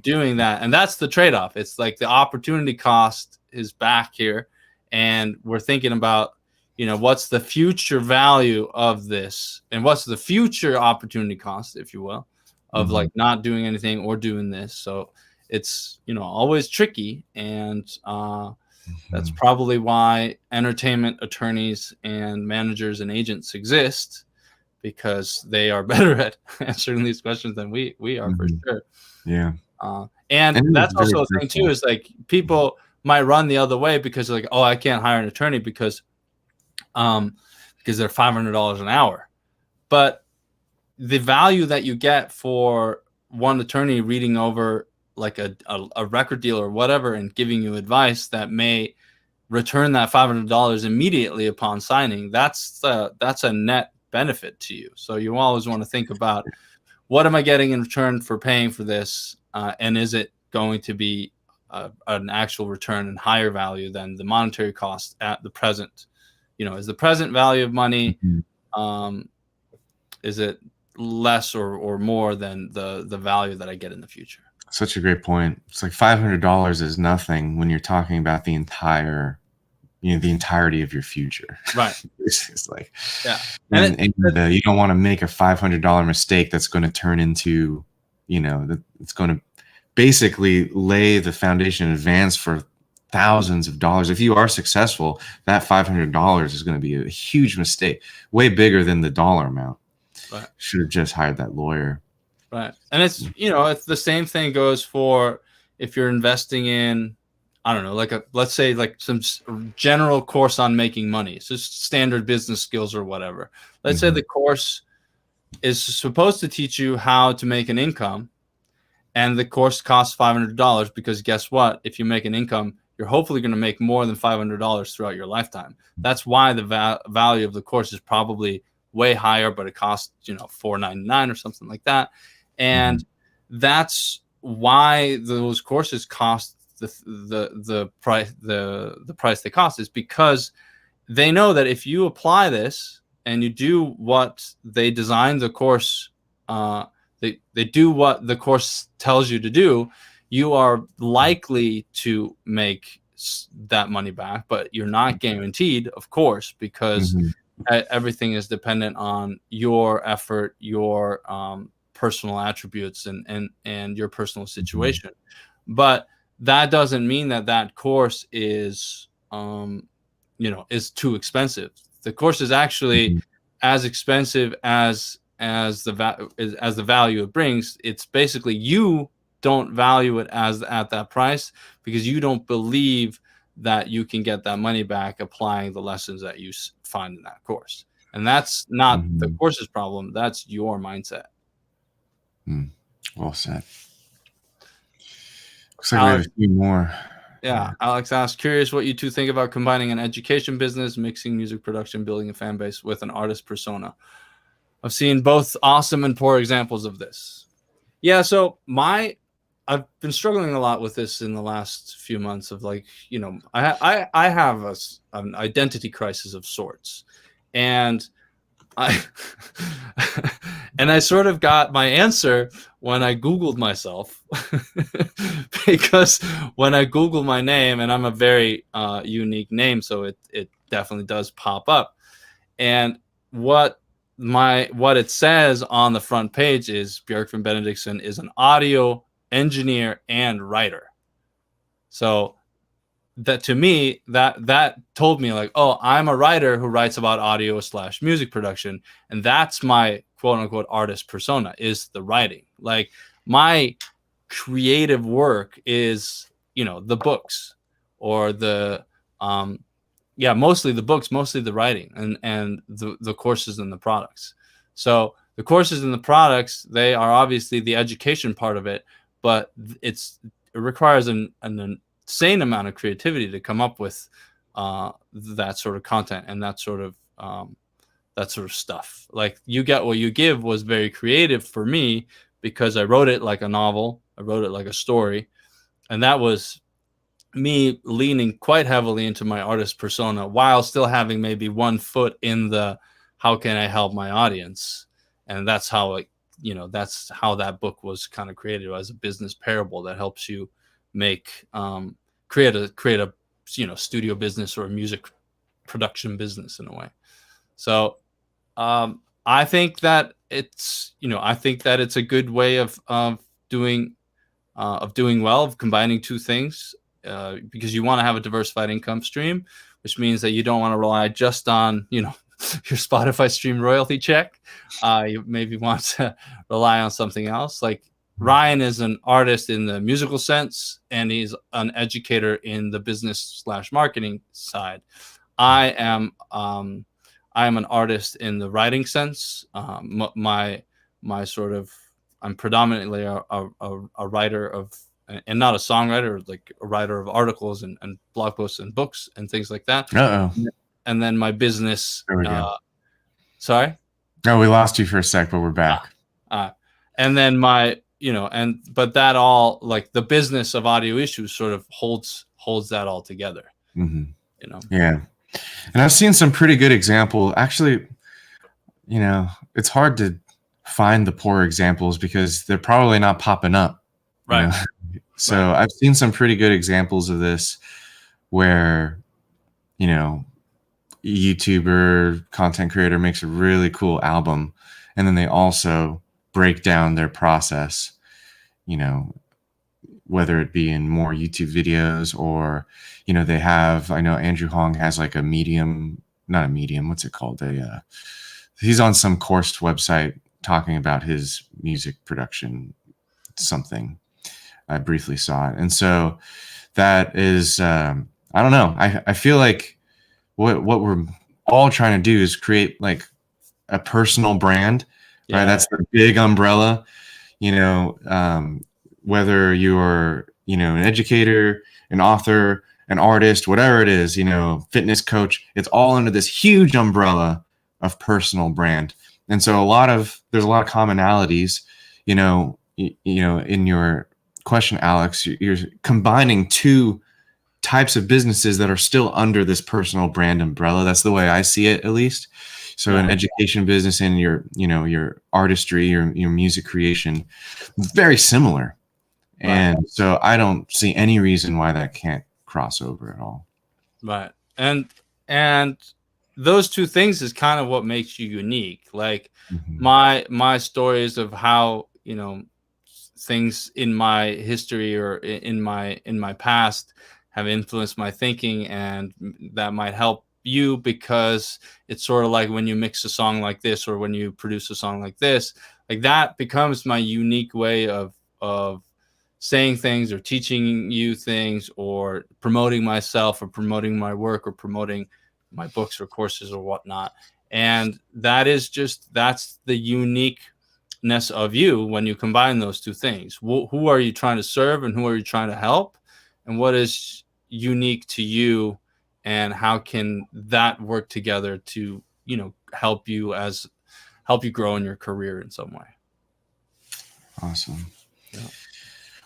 doing that, and that's the trade-off. It's like the opportunity cost is back here, and we're thinking about, what's the future value of this, and what's the future opportunity cost, if you will, of like not doing anything or doing this. So it's always tricky, and that's probably why entertainment attorneys and managers and agents exist, because they are better at answering these questions than we are for sure. Yeah. And that's also a thing too, is like people might run the other way because like, oh, I can't hire an attorney because they're $500 an hour. But the value that you get for one attorney reading over like a record deal or whatever and giving you advice that may return that $500 immediately upon signing, that's a net benefit to you. So you always want to think about, what am I getting in return for paying for this, and is it going to be an actual return and higher value than the monetary cost at the present? Is the present value of money, is it less or more than the value that I get in the future? Such a great point. It's like $500 is nothing when you're talking about the entirety of your future. Right. It's like, yeah. And you don't want to make a $500 mistake that's going to turn into, it's going to basically lay the foundation in advance for thousands of dollars. If you are successful, that $500 is going to be a huge mistake, way bigger than the dollar amount. Right. Should have just hired that lawyer. Right. And it's, it's the same thing goes for if you're investing in, I don't know, let's say like some general course on making money. It's just standard business skills or whatever. Let's say the course is supposed to teach you how to make an income, and the course costs $500 because guess what? If you make an income, you're hopefully going to make more than $500 throughout your lifetime. That's why the value of the course is probably way higher, but it costs, $4.99 or something like that. And that's why those courses cost the price they cost, is because they know that if you apply this and you do what they designed the course, they do what the course tells you to do, you are likely to make that money back, but you're not guaranteed, of course, because everything is dependent on your effort, your personal attributes and your personal situation. But that doesn't mean that that course is is too expensive. The course is actually Mhm. as expensive as the value it brings. It's basically you don't value it as at that price because you don't believe that you can get that money back applying the lessons that you find in that course. And that's not the Mhm. course's problem. That's your mindset. Mm. Well said. Looks like we have Alex, a few more. yeah, Alex asked, curious what you two think about combining an education business, mixing music production, building a fan base with an artist persona. I've seen both awesome and poor examples of this. Yeah, so I've been struggling a lot with this in the last few months of like, I have an identity crisis of sorts. And I and I sort of got my answer when I Googled myself because when I Google my name, and I'm a very unique name, so it definitely does pop up. And what what it says on the front page is Björkman Benediktsson is an audio engineer and writer. So that to me that told me like, oh, I'm a writer who writes about audio / music production, and that's my quote unquote artist persona, is the writing. Like my creative work is the books or the mostly the books, mostly the writing, and the courses and the products. So the courses and the products, they are obviously the education part of it, but it requires an insane amount of creativity to come up with that sort of content and that sort of stuff. Like You Get What You Give was very creative for me because I wrote it like a novel, I wrote it like a story, and that was me leaning quite heavily into my artist persona while still having maybe one foot in the how can I help my audience. And that's how that's how that book was kind of created, as a business parable that helps you make create a studio business or a music production business in a way. So I think that it's a good way of doing well, of combining two things, because you want to have a diversified income stream, which means that you don't want to rely just on your Spotify stream royalty check. You maybe want to rely on something else. Like Ryan is an artist in the musical sense, and he's an educator in the business / marketing side. I am an artist in the writing sense. My sort of I'm predominantly a writer of, and not a songwriter, like a writer of articles and blog posts and books and things like that. Uh-oh. And then my business. There we go. Sorry? No, we lost you for a sec, but we're back. And then but that all, like the business of Audio Issues sort of holds that all together. Mm-hmm. Yeah. And I've seen some pretty good example. Actually, it's hard to find the poor examples because they're probably not popping up. Right. So right. I've seen some pretty good examples of this where, YouTuber, content creator makes a really cool album, and then they also break down their process, whether it be in more YouTube videos or, they have, I know Andrew Hong has like what's it called? He's on some course website talking about his music production, something. I briefly saw it. And so that is, I don't know. I feel like what we're all trying to do is create like a personal brand, right? That's the big umbrella, whether you're, an educator, an author, an artist, whatever it is, fitness coach, it's all under this huge umbrella of personal brand. And so there's a lot of commonalities, in your question, Alex. You're combining two types of businesses that are still under this personal brand umbrella. That's the way I see it, at least. So an education business and your artistry, your music creation, very similar. Right. And so I don't see any reason why that can't cross over at all. Right. And those two things is kind of what makes you unique. Like my stories of how, things in my history or in my past have influenced my thinking, and that might help you, because it's sort of like when you mix a song like this, or when you produce a song like this, like that becomes my unique way of saying things, or teaching you things, or promoting myself, or promoting my work, or promoting my books or courses or whatnot. And that's the uniqueness of you when you combine those two things. Who are you trying to serve, and who are you trying to help, and what is unique to you, and how can that work together to, help you grow in your career in some way. Awesome. Yeah.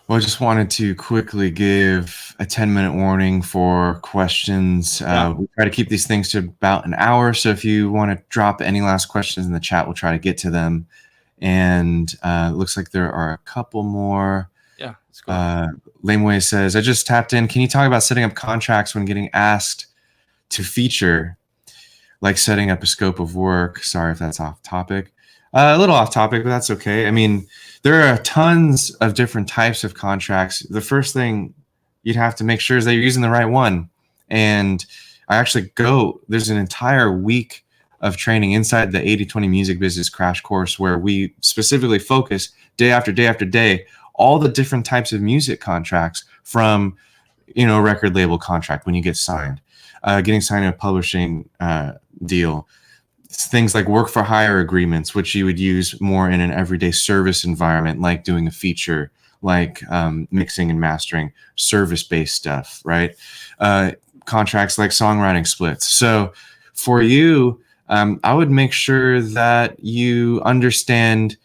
Well, I just wanted to quickly give a 10-minute warning for questions. We try to keep these things to about an hour. So if you want to drop any last questions in the chat, we'll try to get to them. And it looks like there are a couple more. Yeah, let's go ahead. Lameway says, I just tapped in. Can you talk about setting up contracts when getting asked to feature, like setting up a scope of work? Sorry if that's off topic. A little off topic, but that's okay. I mean, there are tons of different types of contracts. The first thing you'd have to make sure is that you're using the right one. And there's an entire week of training inside the 80/20 Music Business Crash Course where we specifically focus day after day after day, all the different types of music contracts, from, a record label contract when you get signed, getting signed in a publishing deal, things like work for hire agreements, which you would use more in an everyday service environment, like doing a feature, like mixing and mastering, service-based stuff, right? Contracts like songwriting splits. So for you, I would make sure that you understand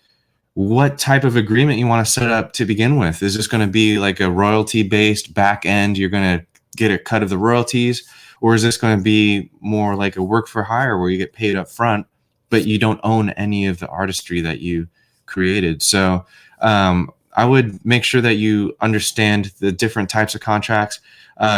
what type of agreement you want to set up to begin with. Is this going to be like a royalty-based back end? You're going to get a cut of the royalties? Or is this going to be more like a work for hire where you get paid up front, but you don't own any of the artistry that you created? So I would make sure that you understand the different types of contracts.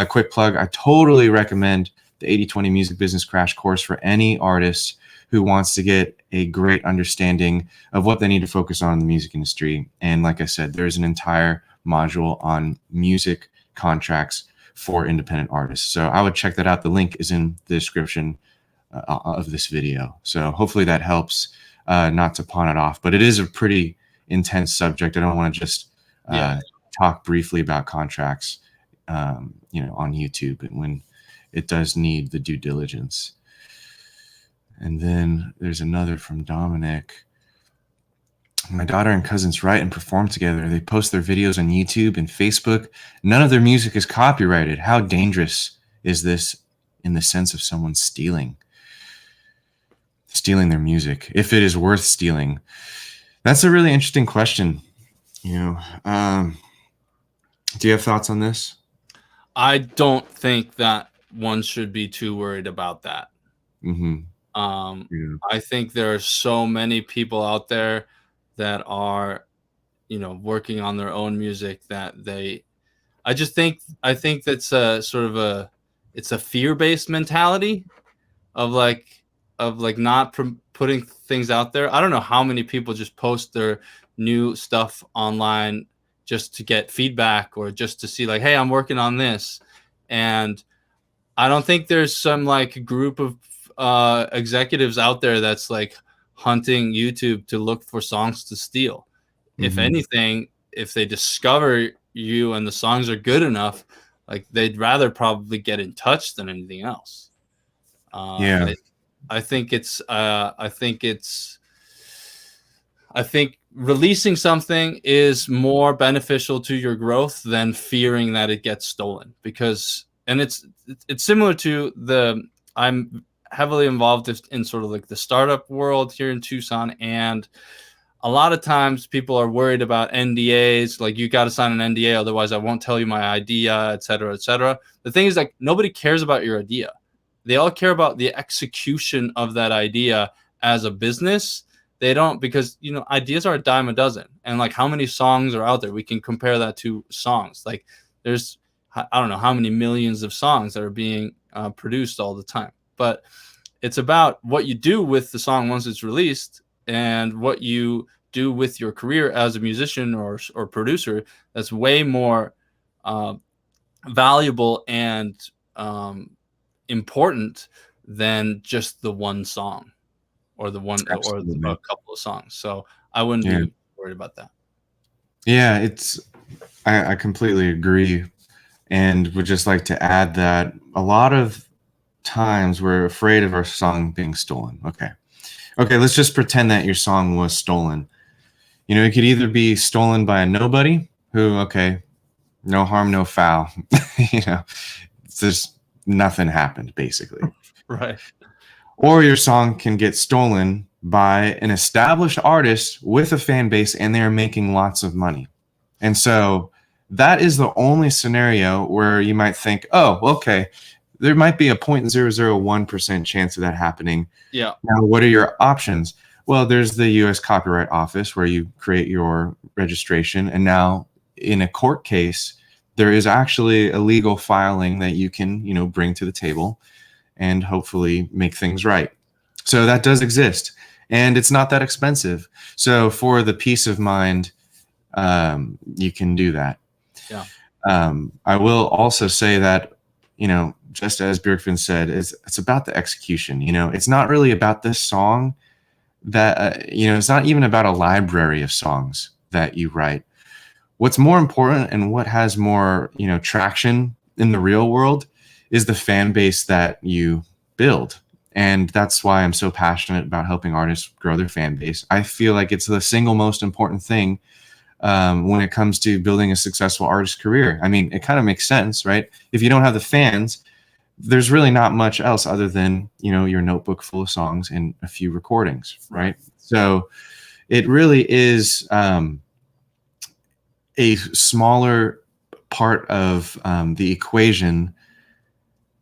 Quick plug, I totally recommend the 80/20 Music Business Crash Course for any artist who wants to get a great understanding of what they need to focus on in the music industry. And like I said, there's an entire module on music contracts for independent artists. So I would check that out. The link is in the description of this video. So hopefully that helps, not to pawn it off, but it is a pretty intense subject. I don't want to just talk briefly about contracts, on YouTube, and when it does need the due diligence. And then there's another from Dominic. My daughter and cousins write and perform together. They post their videos on YouTube and Facebook. None of their music is copyrighted. How dangerous is this in the sense of someone stealing their music, if it is worth stealing? That's a really interesting question. Do you have thoughts on this? I don't think that one should be too worried about that. Mm-hmm. I think there are so many people out there that are, working on their own music that I think that's a sort of it's a fear-based mentality of not putting things out there. I don't know how many people just post their new stuff online just to get feedback, or just to see like, hey, I'm working on this. And I don't think there's some like group of executives out there that's like hunting YouTube to look for songs to steal. Mm-hmm. If anything, if they discover you and the songs are good enough, like they'd rather probably get in touch than anything else. I think releasing something is more beneficial to your growth than fearing that it gets stolen, because, and it's similar to I'm heavily involved in sort of like the startup world here in Tucson, and a lot of times people are worried about NDAs, like you got to sign an NDA, otherwise I won't tell you my idea, et cetera, et cetera. The thing is, like, nobody cares about your idea. They all care about the execution of that idea as a business. They don't, because, ideas are a dime a dozen. And like, how many songs are out there? We can compare that to songs. Like there's, I don't know how many millions of songs that are being produced all the time. But it's about what you do with the song once it's released, and what you do with your career as a musician or producer that's way more valuable and important than just the one song or the one or a couple of songs. So I wouldn't be worried about that. Yeah, I completely agree, and would just like to add that a lot of times we're afraid of our song being stolen. Okay, let's just pretend that your song was stolen. You know, it could either be stolen by a nobody who, okay, no harm, no foul. You know, it's just nothing happened, basically. Right. Or your song can get stolen by an established artist with a fan base and they're making lots of money. And so that is the only scenario where you might think, oh, okay, there might be a 0.001% chance of that happening. Yeah. Now, what are your options? Well, there's the U.S. Copyright Office where you create your registration. And now in a court case, there is actually a legal filing that you can, you know, bring to the table and hopefully make things right. So that does exist, and it's not that expensive. So for the peace of mind, you can do that. Yeah. I will also say that, you know, just as Björkvin said, it's about the execution. You know, it's not really about this song that, you know, it's not even about a library of songs that you write. What's more important and what has more, you know, traction in the real world is the fan base that you build. And that's why I'm so passionate about helping artists grow their fan base. I feel like it's the single most important thing when it comes to building a successful artist career. I mean, it kind of makes sense, right? If you don't have the fans, there's really not much else other than, you know, your notebook full of songs and a few recordings, right? So it really is a smaller part of the equation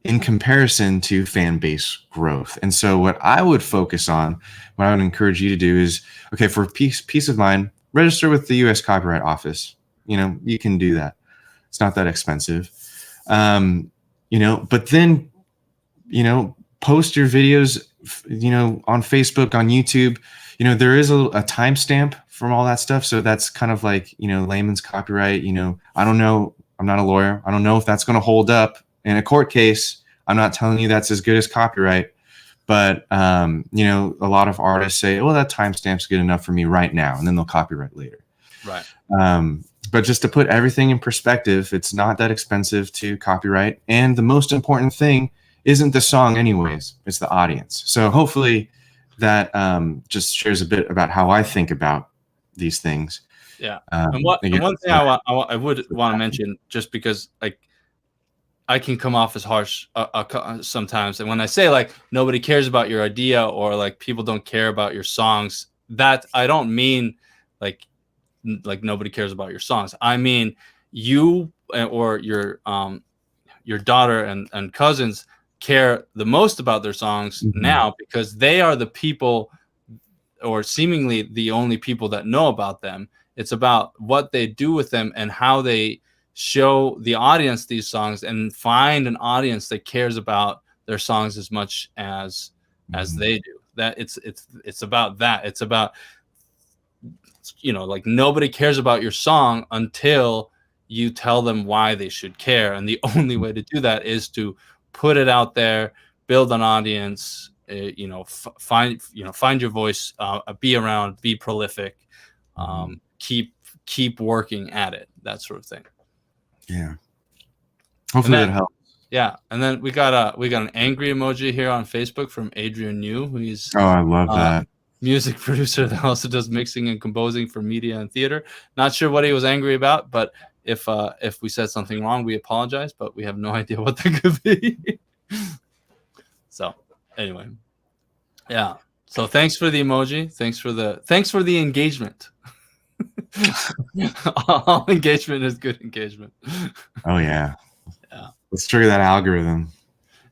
in comparison to fan base growth. And so what I would focus on, what I would encourage you to do is, okay, for peace of mind, register with the U.S. Copyright Office. You know, you can do that. It's not that expensive. You know, but then, you know, post your videos, you know, on Facebook, on YouTube. You know, there is a timestamp from all that stuff. So that's kind of like, you know, layman's copyright. You know, I don't know. I'm not a lawyer. I don't know if that's going to hold up in a court case. I'm not telling you that's as good as copyright. But, you know, a lot of artists say, well, that timestamp's good enough for me right now. And then they'll copyright later. Right. But just to put everything in perspective, it's not that expensive to copyright. And the most important thing isn't the song anyways, it's the audience. So hopefully that just shares a bit about how I think about these things. Yeah. And one thing I would want to mention, just because like I can come off as harsh sometimes. And when I say like nobody cares about your idea or like people don't care about your songs, that I don't mean like nobody cares about your songs. I mean you or your daughter and cousins care the most about their songs now because they are the people or seemingly the only people that know about them. It's about what they do with them and how they show the audience these songs and find an audience that cares about their songs as much as they do. That it's about that. It's about, you know, like nobody cares about your song until you tell them why they should care. And the only way to do that is to put it out there, build an audience, you know, find your voice, be around, be prolific, keep working at it, that sort of thing. Yeah. Hopefully that helps. Yeah, and then we got an angry emoji here on Facebook from Adrian Yu, who's I love that. Music producer that also does mixing and composing for media and theater. Not sure what he was angry about, but if we said something wrong, we apologize, but we have no idea what that could be. So anyway, yeah. So thanks for the emoji. Thanks for the engagement. All engagement is good engagement. Oh yeah. Yeah. Let's trigger that algorithm.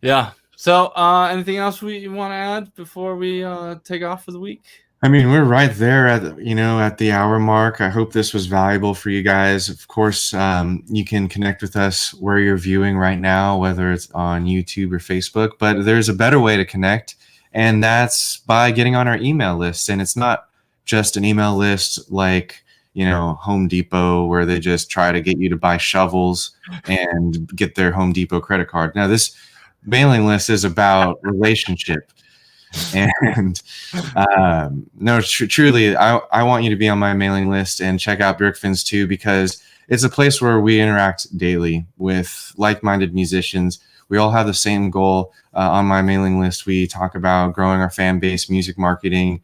Yeah. So anything else we want to add before we take off for the week? I mean, we're right there at the hour mark. I hope this was valuable for you guys. Of course, you can connect with us where you're viewing right now, whether it's on YouTube or Facebook, but there's a better way to connect, and that's by getting on our email list. And it's not just an email list like, Home Depot, where they just try to get you to buy shovels and get their Home Depot credit card. Now, this mailing list is about relationship. And no, truly, I want you to be on my mailing list and check out Björkfinns too, because it's a place where we interact daily with like-minded musicians. We all have the same goal. On my mailing list, we talk about growing our fan base, music marketing,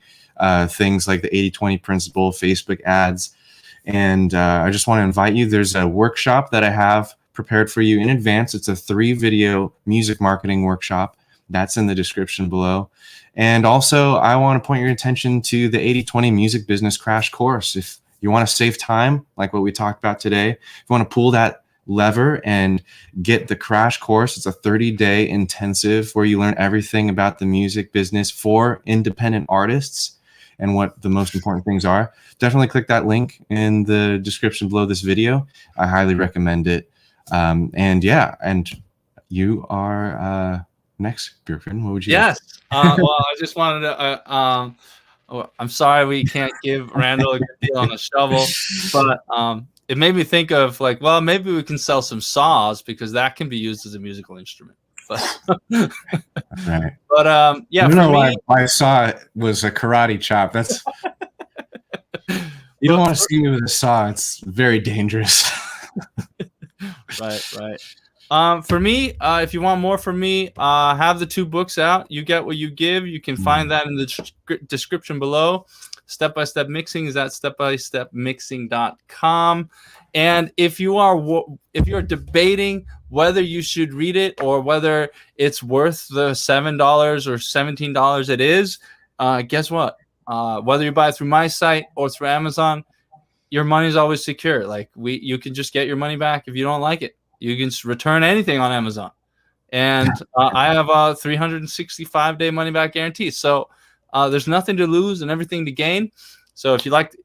things like the 80-20 principle, Facebook ads. And I just want to invite you. There's a workshop that I have prepared for you in advance. It's a 3-video music marketing workshop. That's in the description below. And also, I want to point your attention to the 80-20 music business crash course. If you want to save time, like what we talked about today, if you want to pull that lever and get the crash course, it's a 30-day intensive where you learn everything about the music business for independent artists and what the most important things are. Definitely click that link in the description below this video. I highly recommend it. And you are next, Björkfinn. What would you? Yes. Well, I just wanted to. I'm sorry we can't give Randall a good deal on a shovel, but it made me think of like, well, maybe we can sell some saws because that can be used as a musical instrument. But Right. But yeah, I don't for know me, why I saw it was a karate chop. That's you don't want to see me with a saw. It's very dangerous. Right. For me, if you want more from me, have the 2 books out. You Get What You Give. You can find that in the description below. Step by Step Mixing is at stepbystepmixing.com. And if you're debating whether you should read it or whether it's worth the $7 or $17 it is, guess what? Whether you buy it through my site or through Amazon, your money's always secure. Like you can just get your money back if you don't like it. You can return anything on Amazon, and I have a 365-day money-back guarantee. So there's nothing to lose and everything to gain. So if you like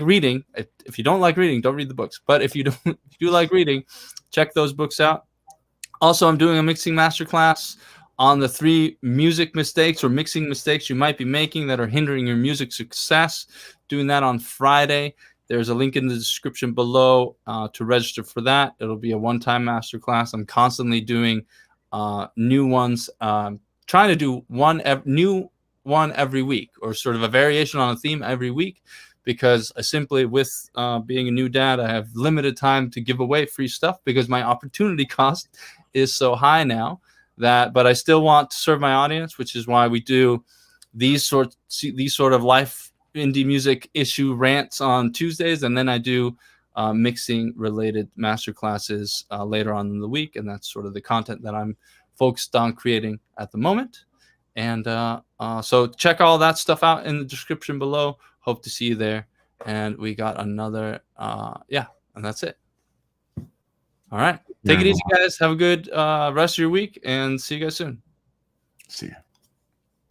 reading, if you don't like reading, don't read the books. But if you do like reading, check those books out. Also, I'm doing a mixing masterclass on the 3 music mistakes or mixing mistakes you might be making that are hindering your music success. Doing that on Friday. There's a link in the description below to register for that. It'll be a one-time masterclass. I'm constantly doing new ones, trying to do new one every week, or sort of a variation on a theme every week, because I simply, with being a new dad, I have limited time to give away free stuff because my opportunity cost is so high now. But I still want to serve my audience, which is why we do these sort of life indie music issue rants on Tuesdays, and then I do mixing related masterclasses later on in the week, and that's sort of the content that I'm focused on creating at the moment. And so check all that stuff out in the description below. Hope to see you there. And we got another and that's it. All right, take it easy, guys. Have a good rest of your week, and see you guys soon. See ya.